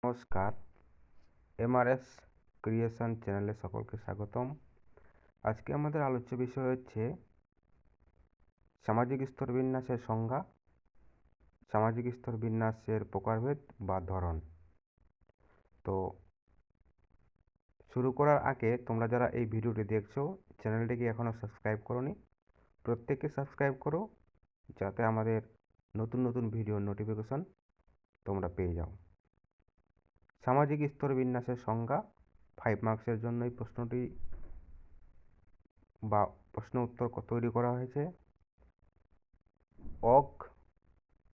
নমস্কার, Mrs creation চ্যানেলে সকলকে স্বাগতম। আজকে আমাদের আলোচ্য বিষয় হচ্ছে সামাজিক স্তর বিন্যাসের সংজ্ঞা, সামাজিক স্তর বিন্যাসের প্রকারভেদ বা ধরন। তো শুরু করার আগে তোমরা যারা এই ভিডিওটি দেখছো চ্যানেলটিকে এখনও সাবস্ক্রাইব করোনি, প্রত্যেকে সাবস্ক্রাইব করো যাতে আমাদের নতুন নতুন ভিডিওর নোটিফিকেশন তোমরা পেয়ে যাও। সামাজিক স্তর বিন্যাসের সংজ্ঞা 5 মার্কসের জন্য এই প্রশ্নটি বা প্রশ্ন উত্তর তৈরি করা হয়েছে। অক,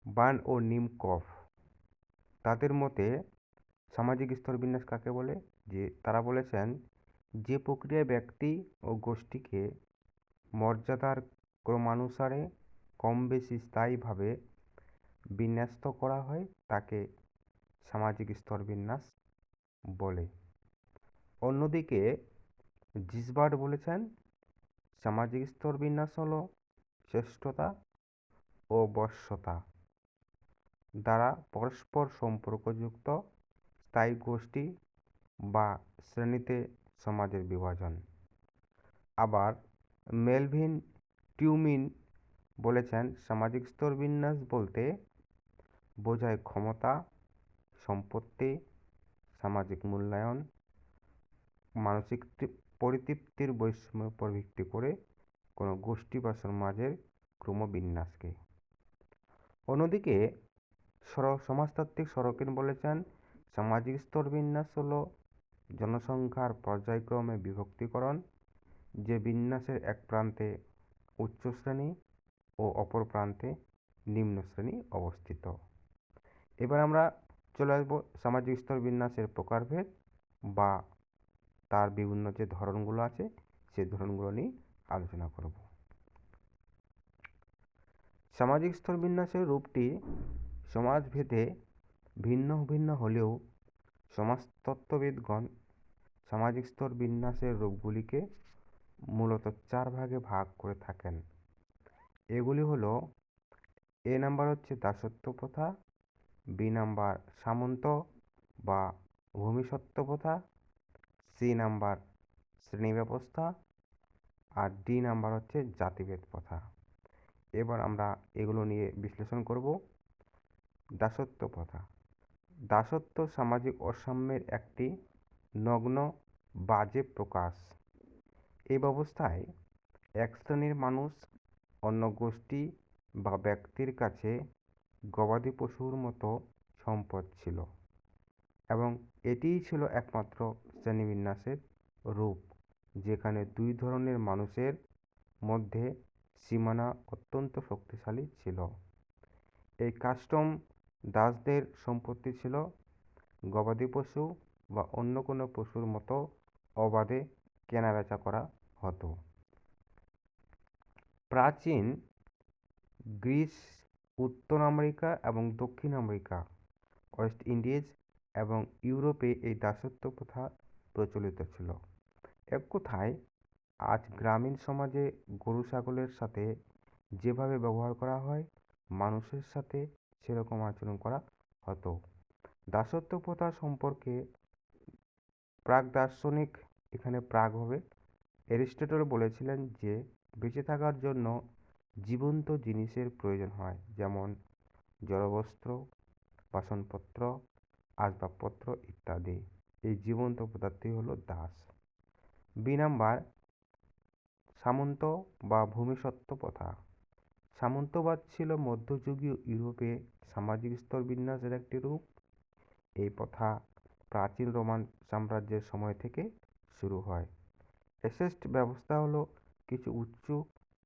বার্ন ও নিমকফ তাদের মতে সামাজিক স্তর বিন্যাস কাকে বলে, যে তারা বলেছেন যে প্রক্রিয়ায় ব্যক্তি ও গোষ্ঠীকে মর্যাদার ক্রমানুসারে কম বেশি স্থায়ীভাবে বিন্যস্ত করা হয় তাকে সামাজিক স্তর বিন্যাস বলে। অন্যদিকে জিসবার্ড বলেছেন সামাজিক স্তর বিন্যাস হলো শ্রেষ্ঠতা ও বশ্যতা দ্বারা পরস্পর সম্পর্কযুক্ত স্থায়ী গোষ্ঠী বা শ্রেণীতে সমাজের বিভাজন। আবার মেলভিন টিউমিন বলেছেন সামাজিক স্তর বিন্যাস বলতে বোঝায় ক্ষমতা, সম্পত্তি, সামাজিক মূল্যায়ন, মানসিক পরিতৃপ্তির বৈষম্যের উপর ভিত্তি করে কোনো গোষ্ঠী বা সমাজের ক্রমবিন্যাসকে। অন্যদিকে সমাজতাত্ত্বিক সরকিন বলেছেন সামাজিক স্তর বিন্যাস হলো জনসংখ্যার পর্যায়ক্রমে বিভক্তিকরণ, যে বিন্যাসের এক প্রান্তে উচ্চ শ্রেণী ও অপর প্রান্তে নিম্ন শ্রেণী অবস্থিত। এবার আমরা চলে আসবো সামাজিক স্তর বিন্যাসের প্রকারভেদ বা তার বিভিন্ন যে ধরনগুলো আছে সেই ধরনগুলো নিয়ে আলোচনা করব। সামাজিক স্তর বিন্যাসের রূপটি সমাজভেদে ভিন্ন ভিন্ন হলেও সমাজতত্ত্ববিদগণ সামাজিক স্তর বিন্যাসের রূপগুলিকে মূলত 4 ভাগে ভাগ করে থাকেন। এগুলি হলো: এ নাম্বার হচ্ছে দাসত্ব প্রথা, বি নাম্বার সামন্ত বা ভূমিসত্ত্ব প্রথা, সি নাম্বার শ্রেণী ব্যবস্থা, আর ডি নাম্বার হচ্ছে জাতিভেদ প্রথা। এবার আমরা এগুলো নিয়ে বিশ্লেষণ করব। দাসত্ব প্রথা। দাসত্ব সামাজিক অসাম্যের একটি নগ্ন বাজে প্রকাশ। এই ব্যবস্থায় এক শ্রেণীর মানুষ অন্য গোষ্ঠী বা ব্যক্তির কাছে গবাদি পশুর মতো সম্পদ ছিল এবং এটিই ছিল একমাত্র শ্রেণীবিন্যাসের রূপ, যেখানে দুই ধরনের মানুষের মধ্যে সীমানা অত্যন্ত শক্তিশালী ছিল। এই কাস্টম দাসদের সম্পত্তি ছিল গবাদি পশু বা অন্য কোনো পশুর মতো অবাধে কেনাবেচা করা হতো। প্রাচীন গ্রিস, উত্তর আমেরিকা এবং দক্ষিণ আমেরিকা, ওয়েস্ট ইন্ডিজ এবং ইউরোপে এই দাসত্ব প্রথা প্রচলিত ছিল। এক কথায় আজ গ্রামীণ সমাজে গরু ছাগলের সাথে যেভাবে ব্যবহার করা হয় মানুষের সাথে সেরকম আচরণ করা হতো। দাসত্ব প্রথা সম্পর্কে প্রাক দার্শনিক, এখানে প্রাগ হবে, অ্যারিস্টটল বলেছিলেন যে বেঁচে থাকার জন্য জীবন্ত জিনিসের প্রয়োজন হয়, যেমন জড়বস্ত্র, বাসনপত্র, আসবাবপত্র ইত্যাদি। এই জীবন্ত পদার্থই হলো দাস। বি নাম্বার সামন্ত বা ভূমিসত্ত্ব প্রথা। সামন্তবাদ ছিল মধ্যযুগীয় ইউরোপে সামাজিক স্তর বিন্যাসের একটি রূপ। এই প্রথা প্রাচীন রোমান সাম্রাজ্যের সময় থেকে শুরু হয়। এসেস্ট ব্যবস্থা হলো কিছু উচ্চ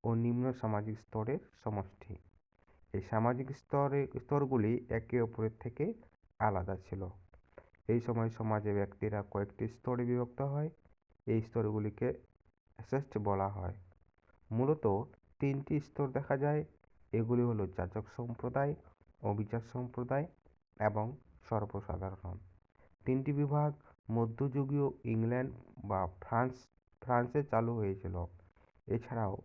ও নিম্ন সামাজিক স্তরের সমষ্টি। এই সামাজিক স্তরগুলি একে অপরের থেকে আলাদা ছিল। এই সময় সমাজে ব্যক্তিরা কয়েকটি স্তরে বিভক্ত হয়। এই স্তরগুলিকে এসেস্ট বলা হয়। মূলত 3টি স্তর দেখা যায়। এগুলি হলো যাজক সম্প্রদায়, অভিজাত সম্প্রদায় এবং সর্বসাধারণ। 3টি বিভাগ মধ্যযুগীয় ইংল্যান্ড বা ফ্রান্সে চালু হয়েছিল। এছাড়াও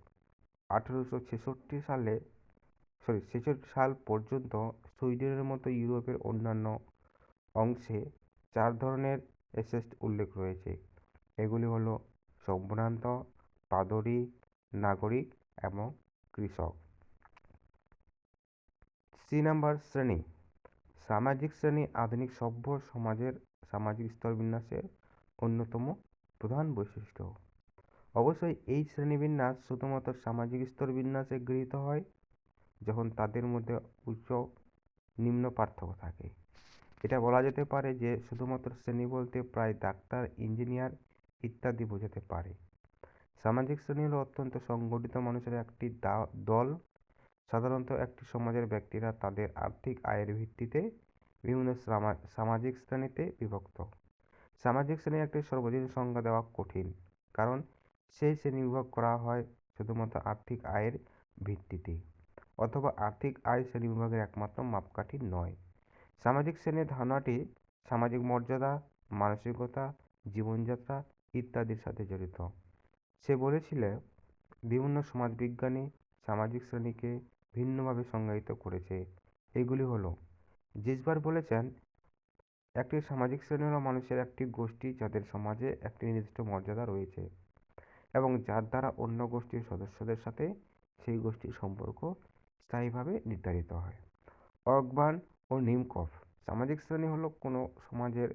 1866 সাল পর্যন্ত সুইডেনের মতো ইউরোপের অন্যান্য অংশে 4 ধরনের এসেস্ট উল্লেখ রয়েছে। এগুলি হলো সম্ভ্রান্ত, পাদরী, নাগরিক এবং কৃষক। সি নাম্বার, শ্রেণী। সামাজিক শ্রেণী আধুনিক সভ্য সমাজের সামাজিক স্তরবিন্যাসের অন্যতম প্রধান বৈশিষ্ট্য। অবশ্যই এই শ্রেণীবিন্যাস শুধুমাত্র সামাজিক স্তরবিন্যাসে গৃহীত হয় যখন তাদের মধ্যে উচ্চ নিম্ন পার্থক্য থাকে। এটা বলা যেতে পারে যে শুধুমাত্র শ্রেণী বলতে প্রায় ডাক্তার, ইঞ্জিনিয়ার ইত্যাদি বোঝাতে পারে। সামাজিক শ্রেণী হলো অত্যন্ত সংগঠিত মানুষের একটি দল। সাধারণত একটি সমাজের ব্যক্তিরা তাদের আর্থিক আয়ের ভিত্তিতে বিভিন্ন সামাজিক শ্রেণীতে বিভক্ত। সামাজিক শ্রেণীর একটি সর্বজনীন সংজ্ঞা দেওয়া কঠিন, কারণ সেই শ্রেণী বিভাগ করা হয় শুধুমাত্র আর্থিক আয়ের ভিত্তিতে, অথবা আর্থিক আয় শ্রেণীবিভাগের একমাত্র মাপকাঠি নয়। সামাজিক শ্রেণীর ধারণাটি সামাজিক মর্যাদা, মানসিকতা, জীবনযাত্রা ইত্যাদির সাথে জড়িত। সে বলেছিল, বিভিন্ন সমাজবিজ্ঞানী সামাজিক শ্রেণীকে ভিন্নভাবে সংজ্ঞায়িত করেছে। এগুলি হলো: জিসবার বলেছেন, একটি সামাজিক শ্রেণী হলো মানুষের একটি গোষ্ঠী যাদের সমাজে একটি নির্দিষ্ট মর্যাদা রয়েছে এবং যার দ্বারা অন্য গোষ্ঠীর সদস্যদের সাথে সেই গোষ্ঠীর সম্পর্ক স্থায়ীভাবে নির্ধারিত হয়। অগবার্ন ও নিমকফ, সামাজিক শ্রেণী হলো কোনো সমাজের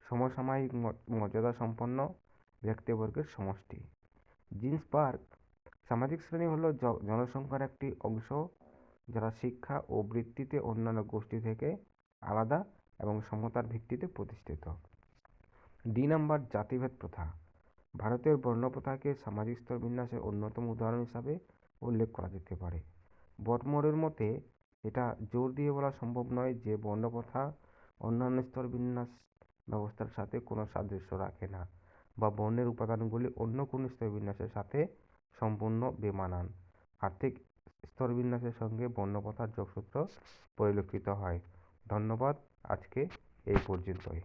সমসাময়িক মর্যাদা সম্পন্ন ব্যক্তিবর্গের সমষ্টি। জিন্সবার্গ, সামাজিক শ্রেণী হলো জনসংখ্যার একটি অংশ যারা শিক্ষা ও বৃত্তিতে অন্যান্য গোষ্ঠী থেকে আলাদা এবং সমতার ভিত্তিতে প্রতিষ্ঠিত। ডি নাম্বার, জাতিভেদ প্রথা। ভারতের বর্ণপ্রথাকে সামাজিক স্তরবিন্যাসের অন্যতম উদাহরণ হিসাবে উল্লেখ করা যেতে পারে। বটমোরের মতে, এটা জোর দিয়ে বলা সম্ভব নয় যে বর্ণপ্রথা অন্যান্য স্তরবিন্যাস ব্যবস্থার সাথে কোনো সাদৃশ্য রাখে না, বা বর্ণের উপাদানগুলি অন্য কোনো স্তরবিন্যাসের সাথে সম্পূর্ণ বেমানান। আর্থিক স্তরবিন্যাসের সঙ্গে বর্ণপ্রথার যোগসূত্র পরিলক্ষিত হয়। ধন্যবাদ, আজকে এই পর্যন্তই।